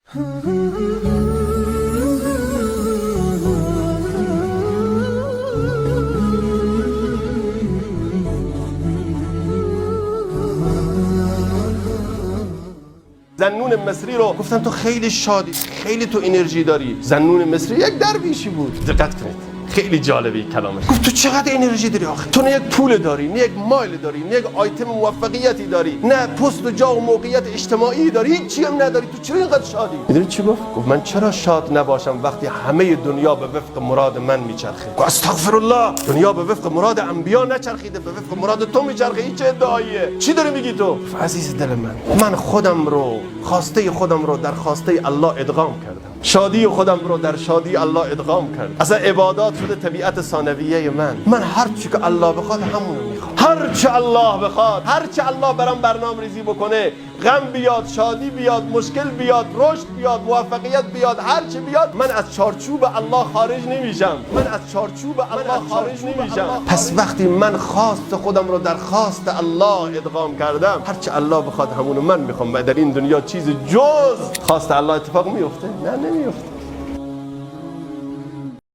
ذنون مصری رو گفتن تو خیلی شادی، خیلی تو انرژی داری. ذنون مصری یک درویشی بود. دقت کنید، خیلی جالبه کلامش. گفت تو چقدر انرژی داری آخه؟ تو نه یک پول داری، نه یک مایل داری، نه یک آیتم موفقیتی داری، نه پست و جا و موقعیت اجتماعی داری، هیچی هم نداری. تو چرا اینقدر شادی؟ میدونی چی گفت؟ گفت من چرا شاد نباشم وقتی همه دنیا به وفق مراد من میچرخه؟ گفت استغفر الله، دنیا به وفق مراد انبیا نچرخیده، به وفق مراد تو میچرخه. این چه ادعاییه؟ چی داری میگی تو؟ عزیز دل من خودم رو، خواسته خودم رو در خواسته الله ادغام کردم. شادی خودم رو در شادی الله ادغام کرد. اصلا عبادات شده طبیعت ثانویه من هر چی که الله بخواد همونو میخوام. هر چی الله بخواد، هر چی الله برام برنامه‌ریزی بکنه، غم بیاد، شادی بیاد، مشکل بیاد، رشد بیاد، موفقیت بیاد، هر چی بیاد، من از چارچوب الله خارج نمیشم. پس وقتی من خواست خودم رو در خواست الله ادغام کردم، هر چی الله بخواد همونو من میخوام. و در این دنیا چیز جز خواست الله اتفاق میفته؟ نه، نمیفته.